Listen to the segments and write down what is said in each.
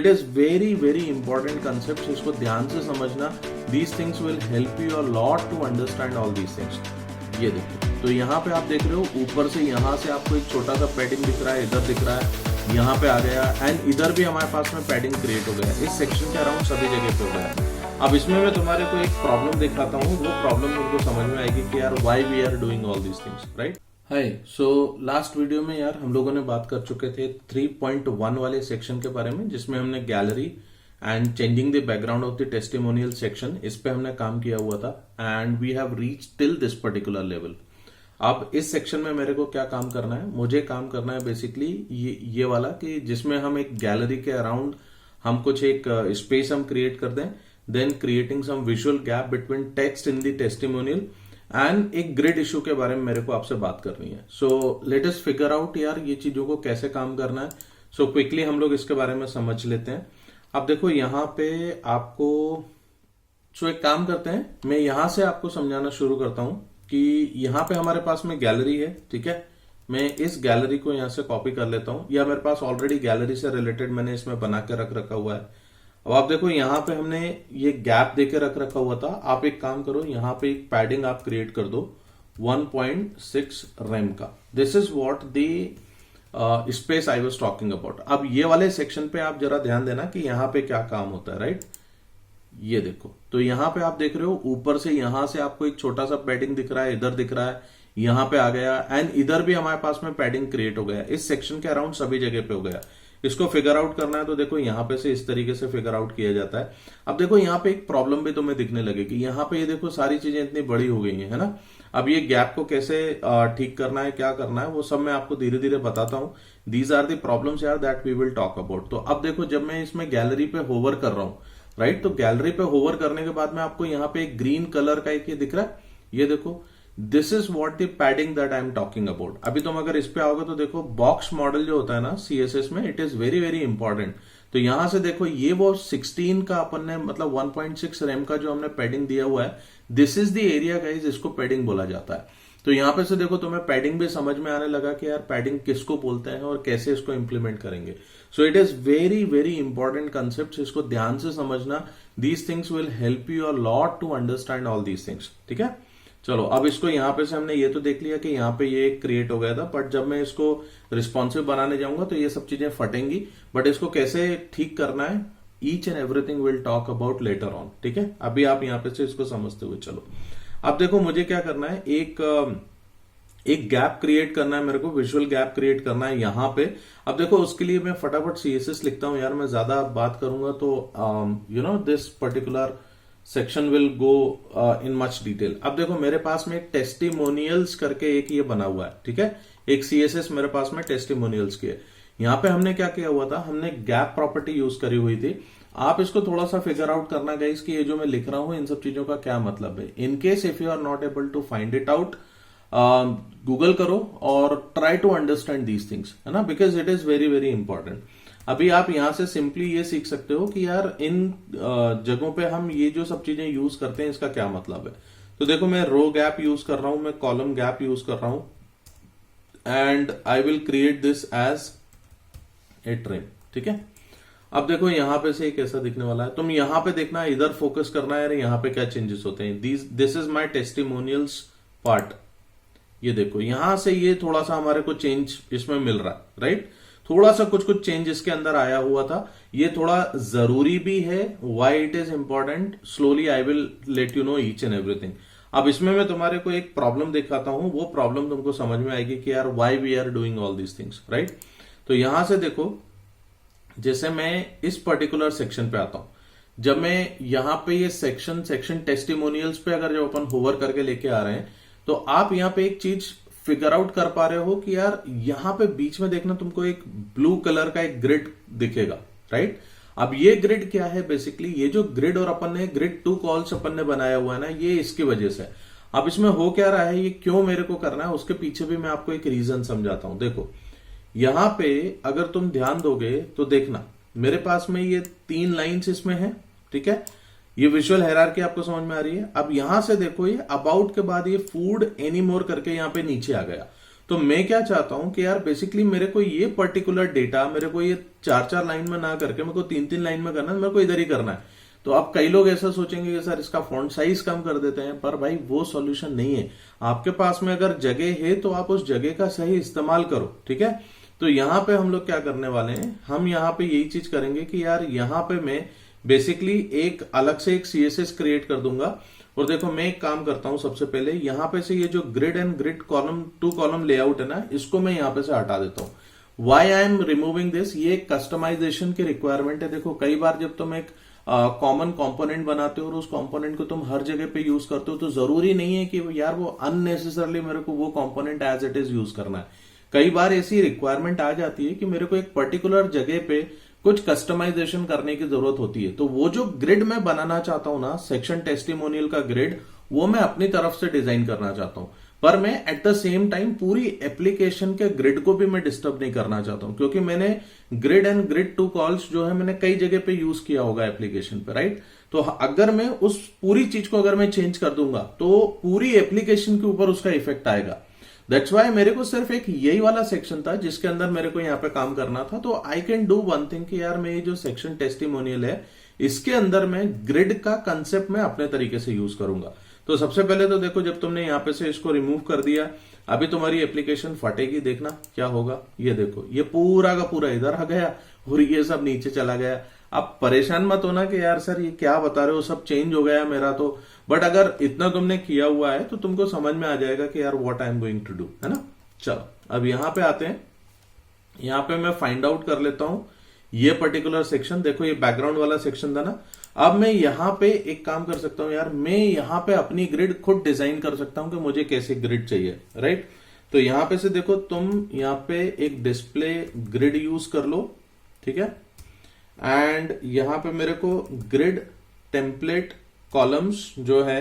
It is very very important concept, इसको ध्यान से समझना। These things will help you a lot to understand all these things. ये देखो, तो यहाँ पे आप देख रहे हो ऊपर से यहाँ से आपको एक छोटा सा पैडिंग दिख रहा है, इधर दिख रहा है, यहाँ पे आ गया, एंड इधर भी हमारे पास में पैडिंग क्रिएट हो गया। इस सेक्शन के अराउंड सभी जगह पे हो गया। अब इसमें मैं तुम्हारे को एक प्रॉब्लम दिखाता हूँ, वो प्रॉब्लम तुमको समझ में आएगी कि यार why we are doing all these things, right. Hi, so last video में यार हम लोगों ने बात कर चुके थे 3.1 वाले सेक्शन के बारे में, जिसमें हमने gallery and changing the background of the testimonial section, इस पे हमने काम किया हुआ था and we have reach till this particular level. अब इस सेक्शन में मेरे को क्या काम करना है, मुझे काम करना है बेसिकली ये वाला, कि जिसमें हम एक गैलरी के अराउंड हम कुछ एक स्पेस हम क्रिएट कर दें, then creating some visual gap between text in the testimonial and एक ग्रिड इशू के बारे में मेरे को आपसे बात करनी है। So let us figure out यार ये चीजों को कैसे काम करना है। सो क्विकली हम लोग इसके बारे में समझ लेते हैं। अब देखो यहाँ पे आपको एक काम करते हैं, मैं यहां से आपको समझाना शुरू करता हूं कि यहाँ पे हमारे पास में गैलरी है, ठीक है। मैं इस गैलरी को यहां से कॉपी कर लेता हूं, या मेरे पास ऑलरेडी गैलरी से रिलेटेड मैंने इसमें बना के रख रखा हुआ है। अब आप देखो यहाँ पे हमने ये गैप देके रख रखा हुआ था। आप एक काम करो, यहाँ पे एक पैडिंग आप क्रिएट कर दो 1.6 रेम का। This is what the space I was talking about. अब ये वाले सेक्शन पे आप जरा ध्यान देना कि यहाँ पे क्या काम होता है, राइट। ये देखो, तो यहाँ पे आप देख रहे हो ऊपर से यहाँ से आपको एक छोटा सा पैडिंग दिख रहा है, इधर दिख रहा है, यहाँ पे आ गया, एंड इधर भी हमारे पास में पैडिंग क्रिएट हो गया। इस सेक्शन के अराउंड सभी जगह पे हो गया। इसको फिगर आउट करना है तो देखो यहाँ पे से इस तरीके से फिगर आउट किया जाता है। अब देखो यहाँ पे एक प्रॉब्लम भी तुम्हें दिखने लगेगी। यहाँ पे ये देखो सारी चीजें इतनी बड़ी हो गई है ना। अब ये गैप को कैसे ठीक करना है, क्या करना है, वो सब मैं आपको धीरे धीरे बताता हूँ। दीज आर द प्रॉब्लम्स यार that we will talk about. तो अब देखो, जब मैं इसमें गैलरी पे होवर कर रहा हूँ, राइट, तो गैलरी पे होवर करने के बाद में आपको यहाँ पे एक ग्रीन कलर का एक ये दिख रहा है, ये देखो, this is what the padding that I am talking about. अभी तुम अगर इस पे आओगे तो देखो बॉक्स मॉडल जो होता है ना CSS में, it is very very important. तो यहां से देखो ये वो 16 का अपन ने मतलब 1.6 रैम का जो हमने पैडिंग दिया हुआ है, this is the area guys, इसको पैडिंग बोला जाता है। तो यहां पे से देखो तुम्हें पैडिंग भी समझ में आने लगा कि यार पैडिंग किसको बोलते हैं और कैसे इसको इंप्लीमेंट करेंगे। So it is very very important concept, इसको ध्यान से समझना। These things will help you a lot to understand all these things, ठीक है। चलो, अब इसको यहाँ पे से हमने ये तो देख लिया कि यहाँ पे ये क्रिएट हो गया था, बट जब मैं इसको रिस्पॉन्सिव बनाने जाऊंगा तो ये सब चीजें फटेंगी। बट इसको कैसे ठीक करना है, each and everything will talk about later on, ठीक है। अभी आप यहाँ पे से इसको समझते हुए चलो। अब देखो मुझे क्या करना है, एक गैप क्रिएट करना है मेरे को, विजुअल गैप क्रिएट करना है यहाँ पे। अब देखो उसके लिए मैं फटाफट CSS लिखता हूँ यार, मैं ज्यादा बात करूंगा तो you know this particular section will go in much detail. अब देखो मेरे पास में एक टेस्टिमोनियल्स करके एक ये बना हुआ है, ठीक है। एक CSS मेरे पास में टेस्टिमोनियल्स की है। यहाँ पे हमने क्या किया हुआ था, हमने गैप प्रॉपर्टी यूज करी हुई थी। आप इसको थोड़ा सा फिगर आउट करना गाइस कि ये जो मैं लिख रहा हूं इन सब चीजों का क्या मतलब है। In case if you are not able to find it out, Google करो और try to understand these things, है ना, because it is very very important. अभी आप यहां से सिंपली ये सीख सकते हो कि यार इन जगहों पे हम ये जो सब चीजें यूज करते हैं इसका क्या मतलब है। तो देखो मैं रो गैप यूज कर रहा हूं, मैं कॉलम गैप यूज कर रहा हूं, and I will create this as a trim, ठीक है। अब देखो यहां पे से कैसा दिखने वाला है, तुम यहां पे देखना, इधर फोकस करना है, यहाँ पे क्या चेंजेस होते हैं। This is my testimonials part. ये देखो यहां से ये थोड़ा सा हमारे को चेंज इसमें मिल रहा है, राइट। थोड़ा सा कुछ कुछ चेंज इसके अंदर आया हुआ था, ये थोड़ा जरूरी भी है। Why it is important, slowly I will let you know each and everything. अब इसमें मैं तुम्हारे को एक प्रॉब्लम दिखाता हूं, वो प्रॉब्लम तुमको समझ में आएगी कि यार why we are doing all these things, right. तो यहां से देखो, जैसे मैं इस पर्टिकुलर सेक्शन पे आता हूं, जब मैं यहां पे ये सेक्शन टेस्टिमोनियल्स पे अगर जब अपन होवर करके लेके आ रहे हैं, तो आप यहां पे एक चीज फिगर आउट कर पा रहे हो कि यार यहां पे बीच में देखना तुमको एक ब्लू कलर का एक ग्रिड दिखेगा, राइट। अब ये ग्रिड क्या है, बेसिकली ये जो ग्रिड और अपन ने ग्रिड 2 कॉल्स अपन ने बनाया हुआ है ना, ये इसकी वजह से। अब इसमें हो क्या रहा है, ये क्यों मेरे को करना है, उसके पीछे भी मैं आपको एक रीजन समझाता हूं। देखो यहां पे अगर तुम ध्यान दोगे तो देखना मेरे पास में ये 3 लाइंस इसमें है, ठीक है। ये विजुअल हायरार्की आपको समझ में आ रही है। अब यहां से देखो ये अबाउट के बाद ये फूड एनी मोर करके यहां पे नीचे आ गया। तो मैं क्या चाहता हूं कि यार बेसिकली मेरे को ये पर्टिकुलर डेटा मेरे को ये 4-4 लाइन में ना करके मेरे को 3-3 लाइन में करना है, मेरे को इधर ही करना है। तो अब कई लोग ऐसा सोचेंगे कि सर इसका फॉन्ट साइज कम कर देते हैं, पर भाई वो सॉल्यूशन नहीं है। आपके पास में अगर जगह है तो आप उस जगह का सही इस्तेमाल करो, ठीक है। तो यहाँ पे हम लोग क्या करने वाले हैं, हम यहाँ पे यही चीज करेंगे कि यार यहाँ पे मैं बेसिकली एक अलग से एक CSS क्रिएट कर दूंगा। और देखो मैं एक काम करता हूं, सबसे पहले यहाँ पे से ये जो grid and grid column 2 column layout है ना, इसको मैं यहाँ पे से हटा देता हूं। Why I am removing this, ये कस्टमाइजेशन की रिक्वायरमेंट है। देखो कई बार जब तुम एक कॉमन कंपोनेंट बनाते हो और उस कंपोनेंट को तुम हर जगह पे यूज करते हो, तो जरूरी नहीं है कि यार वो अननेसेसरली मेरे को वो component as it is use करना है। कई बार ऐसी रिक्वायरमेंट आ जाती है कि मेरे को एक पर्टिकुलर जगह पे कुछ कस्टमाइजेशन करने की जरूरत होती है। तो वो जो ग्रिड मैं बनाना चाहता हूं ना, सेक्शन टेस्टिमोनियल का ग्रिड, वो मैं अपनी तरफ से डिजाइन करना चाहता हूं। पर मैं एट द सेम टाइम पूरी एप्लीकेशन के ग्रिड को भी मैं डिस्टर्ब नहीं करना चाहता हूं, क्योंकि मैंने ग्रिड एंड ग्रिड 2 कॉल्स जो है मैंने कई जगह पे यूज किया होगा एप्लीकेशन पे, राइट। तो अगर मैं उस पूरी चीज को अगर मैं चेंज कर दूंगा तो पूरी एप्लीकेशन के ऊपर उसका इफेक्ट आएगा। दैट्स वाई मेरे को सिर्फ एक यही वाला सेक्शन था जिसके अंदर मेरे को यहाँ पे काम करना था। तो I can do one thing कि यार मैं ये जो सेक्शन टेस्टिमोनियल है इसके अंदर मैं ग्रिड का कंसेप्ट मैं अपने तरीके से यूज करूंगा। तो सबसे पहले तो देखो, जब तुमने यहाँ पे से इसको रिमूव कर दिया, अभी तुम्हारी एप्लीकेशन फटेगी, देखना क्या होगा। ये देखो ये पूरा का पूरा इधर आ गया और ये सब नीचे चला गया। अब परेशान मत होना कि यार सर ये क्या बता रहे हो, सब चेंज हो गया मेरा तो। बट अगर इतना तुमने किया हुआ है तो तुमको समझ में आ जाएगा कि यार what I am going to do, है ना। चलो अब यहां पे आते हैं। यहां पे मैं फाइंड आउट कर लेता हूं ये पर्टिकुलर सेक्शन। देखो ये बैकग्राउंड वाला सेक्शन था ना। अब मैं यहां पे एक काम कर सकता हूं यार, मैं यहां पे अपनी ग्रिड खुद डिजाइन कर सकता हूं कि मुझे कैसे ग्रिड चाहिए, राइट। तो यहां पे से देखो तुम यहां पे एक डिस्प्ले ग्रिड यूज कर लो, ठीक है। एंड यहां पे मेरे को ग्रिड टेम्पलेट कॉलम्स जो है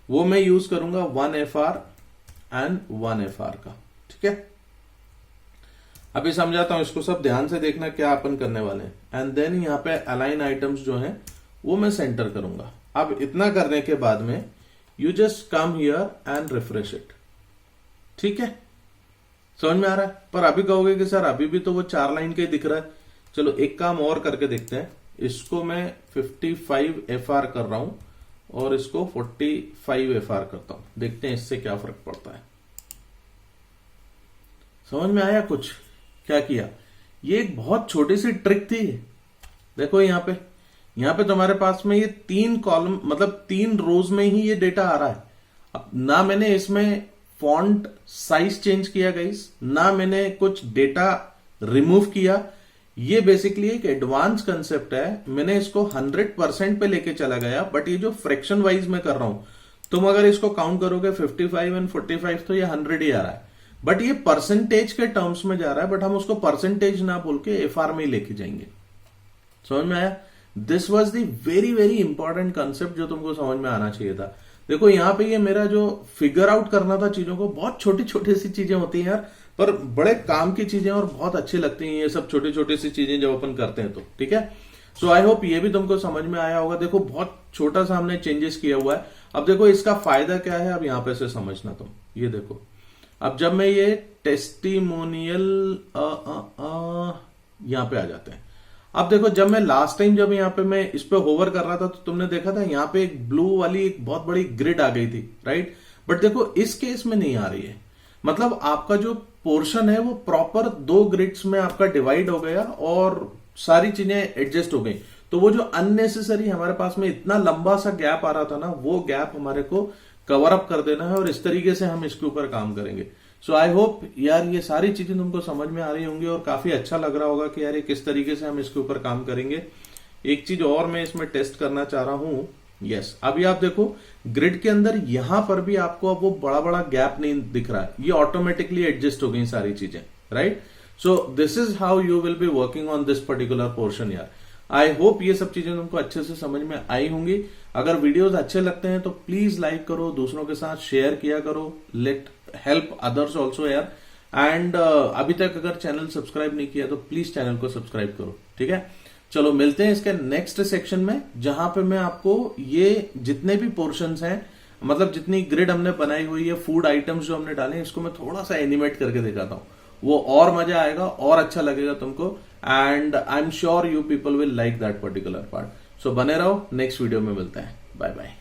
वो मैं यूज करूंगा 1FR एंड 1FR का, ठीक है। अभी समझाता हूं, इसको सब ध्यान से देखना क्या अपन करने वाले हैं। एंड देन यहाँ पे अलाइन आइटम्स जो है वो मैं सेंटर करूंगा। अब इतना करने के बाद में you just come here and refresh it, ठीक है। समझ में आ रहा है। पर अभी कहोगे कि सर अभी भी तो वो 4 लाइन का ही दिख रहा है। चलो एक काम और करके देखते हैं। इसको मैं 55FR कर रहा हूं और इसको 45FR करता हूं, देखते हैं इससे क्या फर्क पड़ता है। समझ में आया कुछ क्या किया। ये एक बहुत छोटी सी ट्रिक थी। देखो यहां पे तुम्हारे पास में ये 3 कॉलम मतलब 3 रोज में ही ये डेटा आ रहा है। अब ना मैंने इसमें फॉन्ट साइज चेंज किया गाइस, ना मैंने कुछ डेटा रिमूव किया। ये बेसिकली एक एडवांस कंसेप्ट है। मैंने इसको 100% पे लेके चला गया, बट ये जो फ्रैक्शन वाइज में कर रहा हूं, तुम अगर इसको काउंट करोगे 55 एंड 45 तो ये 100 ही आ रहा है। बट ये परसेंटेज के टर्म्स में जा रहा है, बट हम उसको परसेंटेज ना बोल के FR में ही लेके जाएंगे। समझ में आया। This was the very very important concept जो तुमको समझ में आना चाहिए था। देखो यहाँ पे ये मेरा जो फिगर आउट करना था चीजों को, बहुत छोटी छोटी सी चीजें होती हैं यार, पर बड़े काम की चीजें और बहुत अच्छी लगती हैं ये सब छोटी छोटी सी चीजें जब अपन करते हैं तो, ठीक है। सो आई होप ये भी तुमको समझ में आया होगा। देखो बहुत छोटा सा हमने चेंजेस किया हुआ है। अब देखो इसका फायदा क्या है, अब यहां पे से समझना तुम। ये देखो अब जब मैं ये टेस्टिमोनियल यहां पे आ जाते हैं। अब देखो जब मैं लास्ट टाइम जब यहाँ पे मैं इस पे होवर कर रहा था तो तुमने देखा था यहाँ पे एक ब्लू वाली एक बहुत बड़ी ग्रिड आ गई थी, राइट। बट देखो इस केस में नहीं आ रही है। मतलब आपका जो पोर्शन है वो प्रॉपर 2 ग्रिड्स में आपका डिवाइड हो गया और सारी चीजें एडजस्ट हो गई। तो वो जो अननेसेसरी हमारे पास में इतना लंबा सा गैप आ रहा था ना, वो गैप हमारे को कवर अप कर देना है और इस तरीके से हम इसके ऊपर काम करेंगे। सो आई होप यार ये सारी चीजें तुमको समझ में आ रही होंगी और काफी अच्छा लग रहा होगा कि यार ये किस तरीके से हम इसके ऊपर काम करेंगे। एक चीज और मैं इसमें टेस्ट करना चाह रहा हूं। यस, अभी आप देखो ग्रिड के अंदर यहां पर भी आपको अब वो बड़ा बड़ा गैप नहीं दिख रहा है। ये ऑटोमेटिकली एडजस्ट हो गई सारी चीजें, right. So this is how you will be working on this particular portion यार। आई होप ये सब चीजें तुमको अच्छे से समझ में आई होंगी। अगर वीडियोस अच्छे लगते हैं तो प्लीज लाइक करो, दूसरों के साथ शेयर किया करो, लेट हेल्प अदर्स ऑल्सो यार। एंड अभी तक अगर चैनल सब्सक्राइब नहीं किया तो प्लीज चैनल को सब्सक्राइब करो, ठीक है। चलो मिलते हैं इसके नेक्स्ट सेक्शन में, जहां पे मैं आपको ये जितने भी पोर्शंस हैं मतलब जितनी ग्रिड हमने बनाई हुई है, फूड आइटम्स जो हमने डाले, इसको मैं थोड़ा सा एनिमेट करके दिखाता हूँ, वो और मजा आएगा और अच्छा लगेगा तुमको, and I am sure you people will like that particular part. So बने रहो, नेक्स्ट वीडियो में मिलते हैं, बाय बाय।